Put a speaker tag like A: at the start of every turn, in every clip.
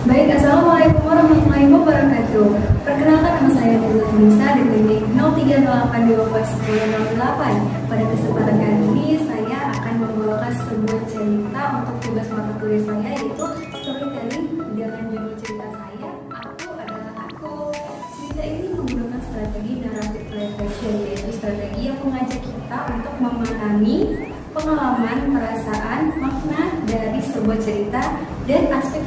A: Baik, Assalamualaikum warahmatullahi wabarakatuh. Perkenalkan, nama saya Nurul Nisa dari NIM 03821068. Pada kesempatan kali ini saya akan membawakan sebuah cerita untuk tugas mata kuliah saya, yaitu storytelling dengan judul cerita saya, Aku Adalah Aku. Cerita ini menggunakan strategi narrative reflection, yaitu strategi yang mengajak kita untuk memahami pengalaman, perasaan, makna dari sebuah cerita dan aspek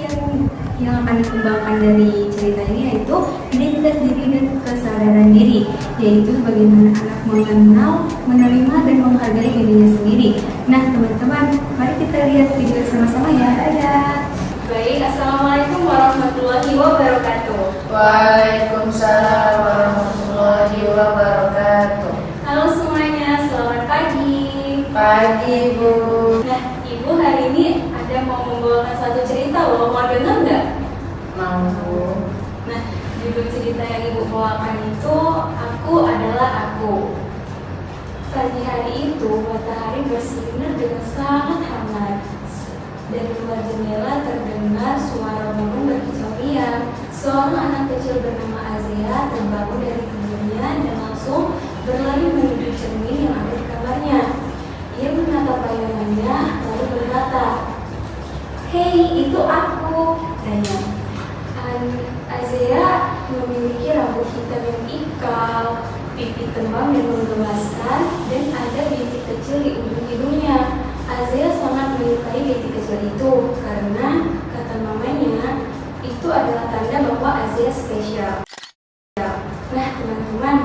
A: yang akan dikembangkan dari cerita ini, yaitu identitas diri dan kesadaran diri, yaitu bagaimana anak mengenal, menerima dan menghargai dirinya sendiri. Nah teman-teman, mari kita lihat video sama-sama ya. Baik, Assalamualaikum warahmatullahi wabarakatuh.
B: Waalaikumsalam warahmatullahi wabarakatuh.
A: Halo semuanya, selamat pagi.
B: Pagi, Bu.
A: Nah, Ibu hari ini ada mau membawakan satu cerita loh, mau dengar nggak?
B: Mau, Bu.
A: Nah, judul cerita yang Ibu bawakan itu Aku Adalah Aku. Pagi hari itu, matahari bersinar dengan sangat hangat. Dari luar jendela terdengar suara burung berkicau riang. Seorang anak kecil bernama Azea terbangun dari tidurnya dan langsung berlari menuju cermin yang ada di kamarnya. Ia menatap bayangannya lalu berkata, "Hei, itu aku," tanya. Azea memiliki rambut hitam yang ikal, pipi tembam dan menggemaskan, dan ada bintik kecil di ujung hidungnya. Azea sangat menyukai bintik kecil itu karena kata mamanya itu adalah tanda bahwa Azea spesial. Nah teman-teman,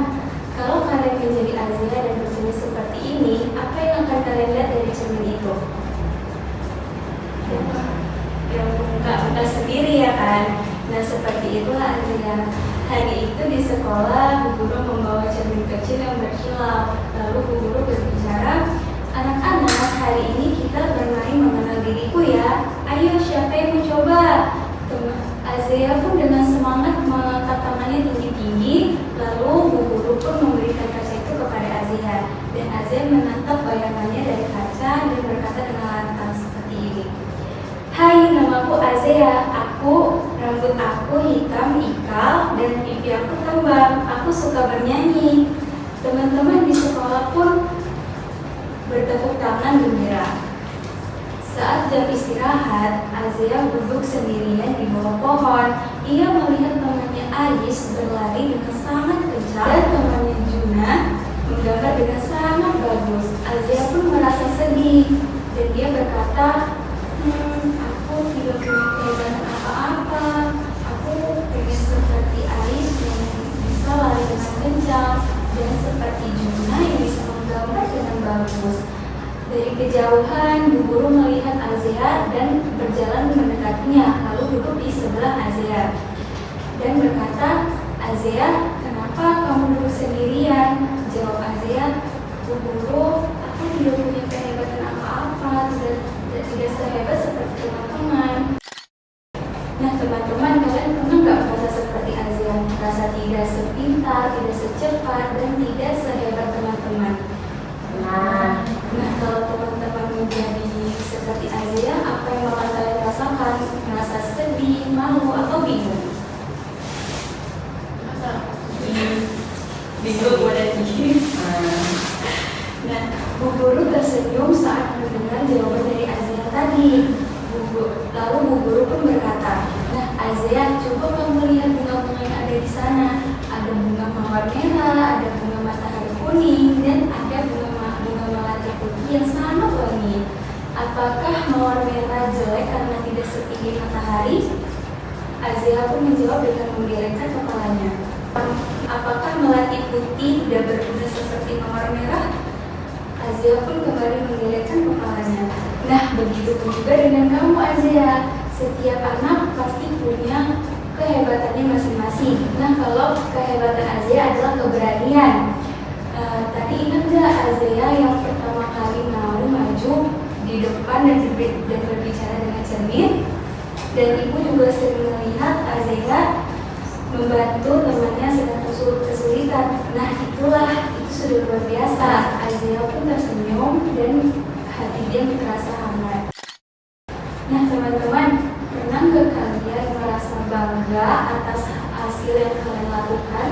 A: kalau kalian menjadi Azea dan bercermin seperti ini, apa yang akan kalian lihat dari cermin itu? Yang muka sendiri ya kan? Nah seperti itulah Azea. Hari itu di sekolah, Bu Guru membawa cermin kecil yang berkilau. Lalu Bu Guru berbicara, "Anak-anak, hari ini kita bermain mengenal diriku ya. Ayo, siapa yang mau coba?" Azea pun dengan semangat mengangkat tangannya tinggi-tinggi. Lalu Bu Guru pun memberikan kaca itu kepada Azea. Dan Azea menatap bayangannya dari kaca dan berkata dengan lantang seperti ini, "Hai, namaku Azea. Rambut aku hitam ikal dan pipi aku tembam. Aku suka bernyanyi." Teman-teman di sekolah pun bertepuk tangan gembira. Saat jam istirahat, Azea duduk sendirian di bawah pohon. Ia melihat temannya Ais berlari dengan sangat kencang dan temannya Juna menggambar dengan sangat bagus. Azea pun merasa sedih dan dia berkata, "Aku tidak punya kehebatan apa-apa. Aku pengen seperti Ais yang bisa lari dengan kencang dan seperti Juna yang bisa menggambar dengan bagus." Dari kejauhan, Bu Guru melihat Azea dan berjalan mendekatinya, lalu duduk di sebelah Azea dan berkata, "Azea, kenapa kamu duduk sendirian?" Jawab Azea, "Bu Guru, aku tidak punya kehebatan apa-apa, tidak sehebat seperti teman-teman." Nah teman-teman, kalian pernah nggak merasa seperti Azea? Merasa tidak sepintar, tidak secepat, dan tidak sehebat teman-teman? Nah, kalau teman-teman menjadi seperti Azea, apa yang akan kalian rasakan? Merasa sedih, malu, atau bingung? Bingung pada diri. Nah, Bu Guru tersenyum saat mendengar jawaban dari Azea tadi. Lalu Bu Guru pun berkata, "Nah, Azea, coba kamu lihat bunga-bunga yang ada di sana. Ada bunga mawar merah, ada bunga matahari kuning, dan ada bunga melati putih yang sangat wangi. Apakah mawar merah jelek karena tidak setinggi matahari?" Azea pun menjawab dengan menggelengkan kepalanya. "Apakah melati putih tidak berguna seperti mawar merah?" Azea pun kembali menggelengkan kepalanya. Nah, begitu pun juga dengan kamu Azea. Setiap anak pasti punya kehebatannya masing-masing. Nah, kalau kehebatan Azea adalah keberanian. Tadi ingat gak Azea yang pertama kali mau maju di depan dan berbicara dengan cermin? Dan ibu juga sering melihat Azea membantu temannya sedang kesulitan. Nah itu sudah luar biasa. Azea pun tersenyum dan hati dia terasa hangat. Nah teman-teman, pernah nggak kalian merasa bangga atas hasil yang kalian lakukan.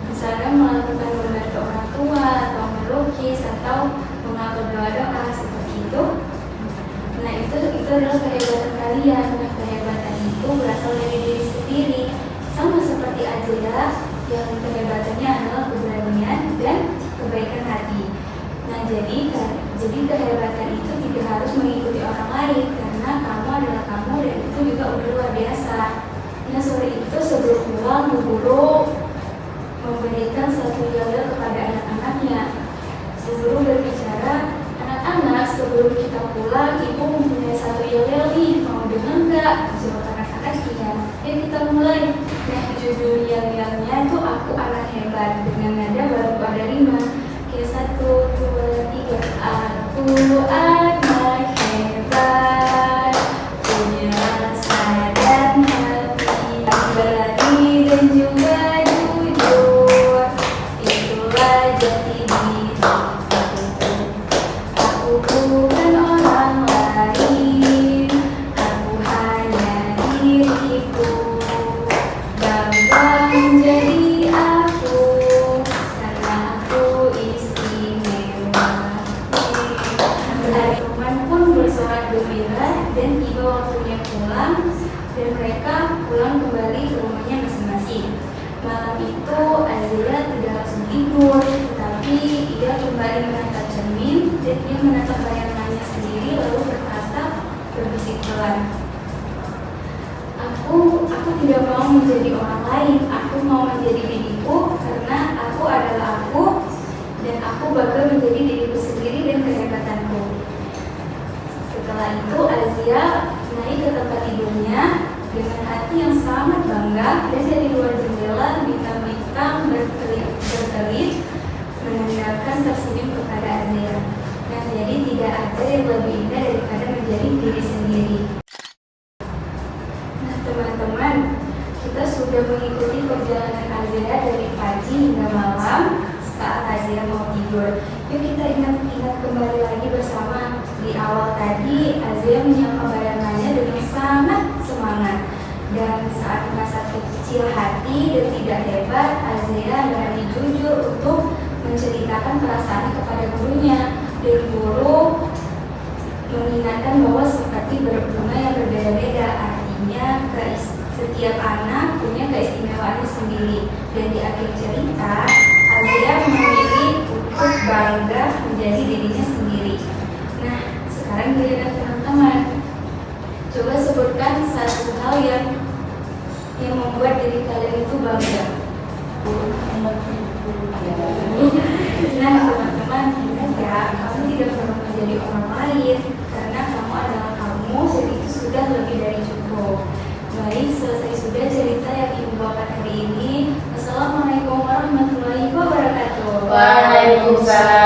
A: Misalnya melakukan membantu orang tua atau melukis atau mengatur doa-doa seperti itu. Nah itu adalah kehebatan kalian. Nah kehebatan itu berasal dari diri sendiri. Sama seperti Azira yang kehebatannya adalah keberanian dan kebaikan hati. Nah jadi kehebatan itu tidak harus mengikuti orang lain karena kamu adalah kamu dan itu juga udah luar biasa. Nah sore itu sebelum pulang Bu Guru memberikan satu yel-yel kepada anak-anaknya. Bu Guru berbicara, anak-anak sebelum kita pulang ibu mempunyai satu yel-yel nih, mau dengar nggak? Jawab anak-anak iya. Yuk kita mulai. Nah judul yel-yelnya itu Aku Anak Hebat dengan nada baru ada 5. Oke 1, 2, 3. Aku anak hebat, punya rasa dan hati, berani dan juga jujur. Itulah jati diri aku. Aku bukan orang lain, aku hanya diriku. Bangga menjadi aku, karena aku istimewa. Teman pun bersorak gembira dan tiba waktunya pulang, dan mereka pulang kembali ke rumahnya masing-masing. Malam itu Azira tidak langsung tidur, tetapi ia kembali menatap cermin dan ia menatap bayangannya sendiri lalu berkata berbisik pelan, Aku tidak mau menjadi orang lain. Aku mau menjadi diriku karena aku adalah aku dan aku bangga menjadi diriku sendiri dan kehebatanku. Setelah itu Azia naik ke tempat tidurnya dengan hati yang sangat bangga dan dari luar jendela bintang-bintang berkelit menandakan tersenyum kepada Azia. Nah jadi tidak ada yang lebih indah daripada menjadi diri sendiri. Teman-teman, kita sudah mengikuti perjalanan Azira dari pagi hingga malam saat Azira mau tidur. Yuk kita ingat-ingat kembali lagi bersama. Di awal tadi Azira menyapa bayangannya dengan sangat semangat. Dan saat merasa kecil hati dan tidak hebat, Azira berani jujur untuk menceritakan perasaannya kepada gurunya. Dan guru mengingatkan bahwa seperti berbunga yang berbeda-beda, artinya setiap anak punya keistimewaannya sendiri. Dan di akhir cerita, Azira memilih untuk bangga menjadi dirinya sendiri. Nah, sekarang giliran teman-teman. Coba sebutkan satu hal yang membuat diri kalian itu bangga. Nah, teman-teman, ingat ya, kamu tidak perlu menjadi orang lain karena kamu adalah kamu dan itu sudah lebih dari cukup. Baik, selesai sudah cerita yang ibu bawakan hari ini. Assalamualaikum warahmatullahi wabarakatuh.
B: Waalaikumsalam.